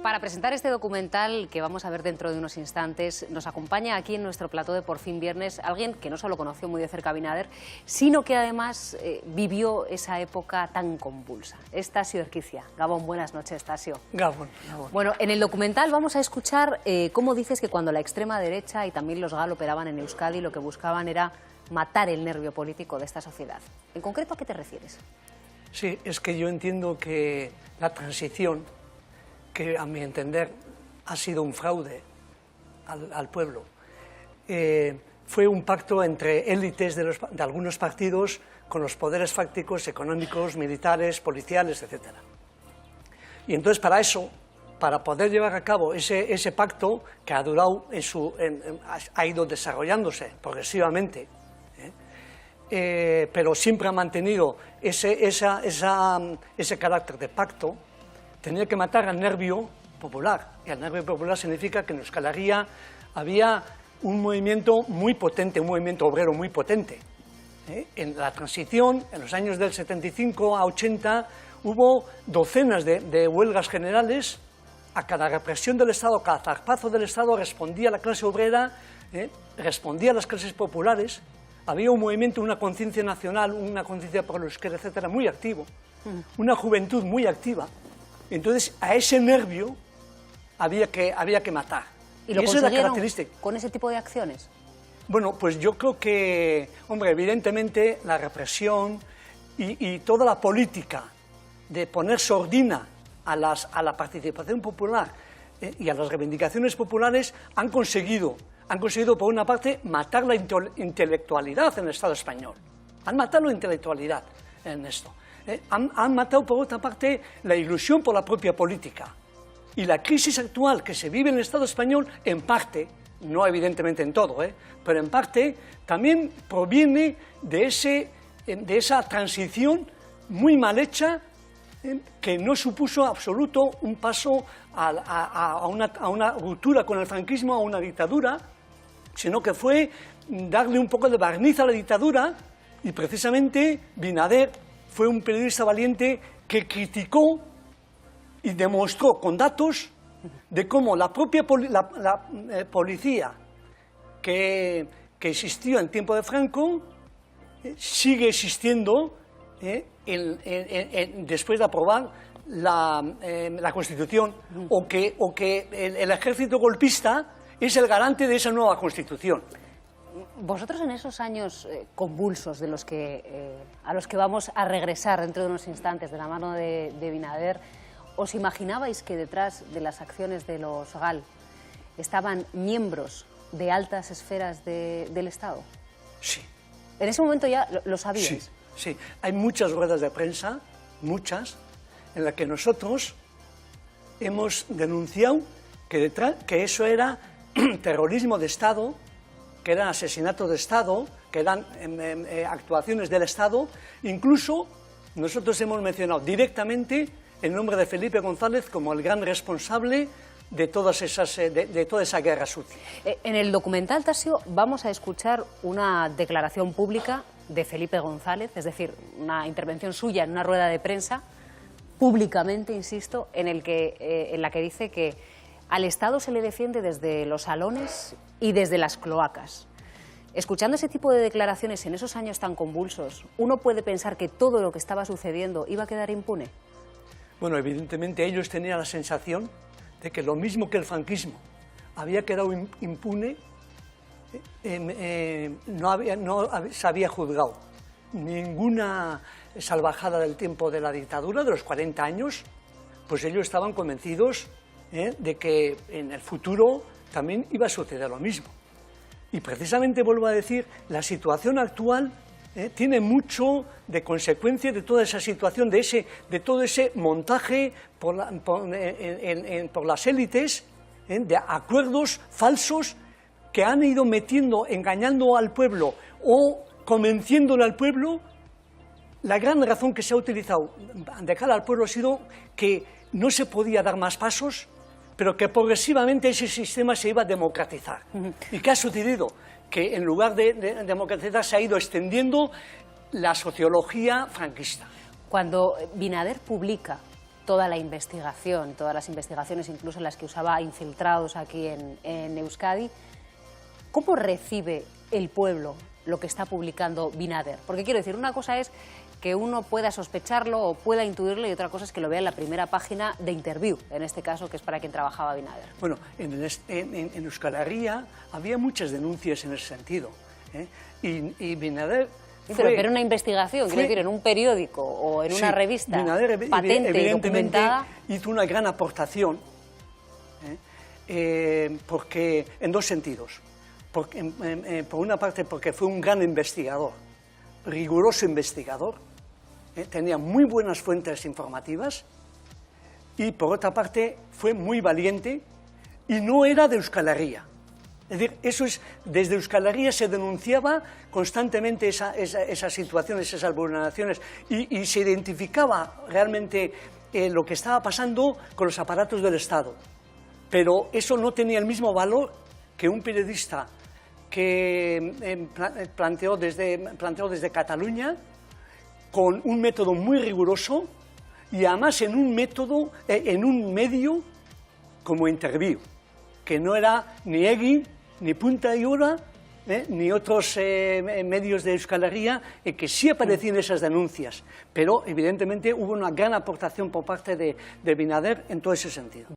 Para presentar este documental que vamos a ver dentro de unos instantes, nos acompaña aquí en nuestro plató de Por fin Viernes alguien que no solo conoció muy de cerca a Abinader, sino que además vivió esa época tan convulsa. Es Tasio Erquicia. Gabón, buenas noches, Tasio. Gabón. Bueno, en el documental vamos a escuchar cómo dices que cuando la extrema derecha y también los GAL operaban en Euskadi, lo que buscaban era matar el nervio político de esta sociedad. ¿En concreto a qué te refieres? Sí, es que yo entiendo que la transición, que a mi entender ha sido un fraude al pueblo, fue un pacto entre élites de algunos partidos con los poderes fácticos, económicos, militares, policiales, etc. Y entonces para poder llevar a cabo ese pacto que ha durado, ha ido desarrollándose progresivamente, pero siempre ha mantenido ese carácter de pacto, tenía que matar al nervio popular. Y el nervio popular significa que en Euskal Herria había un movimiento muy potente, un movimiento obrero muy potente. En la transición, en los años del 75 a 80, hubo docenas de huelgas generales. A cada represión del Estado, cada zarpazo del Estado respondía la clase obrera, respondía a las clases populares. Había un movimiento, una conciencia nacional, una conciencia por el euskera, etcétera, muy activo, una juventud muy activa. Entonces, a ese nervio había que matar. ¿Y lo esa es la consiguieron característica con ese tipo de acciones? Bueno, pues yo creo que, hombre, evidentemente la represión y toda la política de poner sordina a la participación popular y a las reivindicaciones populares han conseguido por una parte matar la intelectualidad en el Estado español. Han matado la intelectualidad en esto. Han matado por otra parte la ilusión por la propia política. Y la crisis actual que se vive en el Estado español, en parte, no evidentemente en todo, pero en parte también proviene de esa transición muy mal hecha, que no supuso absoluto un paso a una ruptura con el franquismo, a una dictadura, sino que fue darle un poco de barniz a la dictadura. Y precisamente Abinader fue un periodista valiente que criticó y demostró con datos de cómo la propia policía que existió en tiempo de Franco sigue existiendo después de aprobar la Constitución, o que el ejército golpista es el garante de esa nueva Constitución. Vosotros en esos años convulsos a los que vamos a regresar dentro de unos instantes de la mano de Abinader, ¿os imaginabais que detrás de las acciones de los GAL estaban miembros de altas esferas del Estado? Sí. ¿En ese momento ya lo sabíais? Sí. Hay muchas ruedas de prensa, muchas, en las que nosotros hemos denunciado que eso era terrorismo de Estado, que eran asesinatos de Estado, que eran actuaciones del Estado. Incluso nosotros hemos mencionado directamente el nombre de Felipe González como el gran responsable de toda esa guerra sucia. En el documental, Tasio, vamos a escuchar una declaración pública de Felipe González, es decir, una intervención suya en una rueda de prensa, públicamente, insisto, en la que dice que al Estado se le defiende desde los salones y desde las cloacas. Escuchando ese tipo de declaraciones en esos años tan convulsos, ¿uno puede pensar que todo lo que estaba sucediendo iba a quedar impune? Bueno, evidentemente ellos tenían la sensación de que lo mismo que el franquismo había quedado impune, no se había juzgado ninguna salvajada del tiempo de la dictadura, de los 40 años, pues ellos estaban convencidos de que en el futuro también iba a suceder lo mismo. Y precisamente, vuelvo a decir, la situación actual tiene mucho de consecuencia de toda esa situación, de todo ese montaje por las élites, de acuerdos falsos que han ido metiendo, engañando al pueblo o convenciéndole al pueblo. La gran razón que se ha utilizado de cara al pueblo ha sido que no se podía dar más pasos, pero que progresivamente ese sistema se iba a democratizar. ¿Y qué ha sucedido? Que en lugar de democratizar se ha ido extendiendo la sociología franquista. Cuando Abinader publica toda la investigación, todas las investigaciones, incluso las que usaba infiltrados aquí en Euskadi. ¿Cómo recibe el pueblo lo que está publicando Binader? Porque quiero decir, una cosa es que uno pueda sospecharlo o pueda intuirlo y otra cosa es que lo vea en la primera página de Interview, en este caso, que es para quien trabajaba Binader. Bueno, en Euskal Herria había muchas denuncias en ese sentido, ¿eh? Y Binader... Pero una investigación, quiero decir, en un periódico o en una revista patente y documentada... hizo una gran aportación, porque, en dos sentidos. Por una parte, porque fue un gran investigador, riguroso investigador, tenía muy buenas fuentes informativas, y por otra parte, fue muy valiente y no era de Euskal Herria. Es decir, desde Euskal Herria se denunciaba constantemente esas situaciones, esas vulneraciones, y se identificaba realmente lo que estaba pasando con los aparatos del Estado. Pero eso no tenía el mismo valor que un periodista que planteó desde Cataluña, con un método muy riguroso, y además en un medio como Interview, que no era ni Egi, ni Punta y Hora, ni otros medios de Euskal Herria, que sí aparecían esas denuncias, pero evidentemente hubo una gran aportación por parte de Binader en todo ese sentido.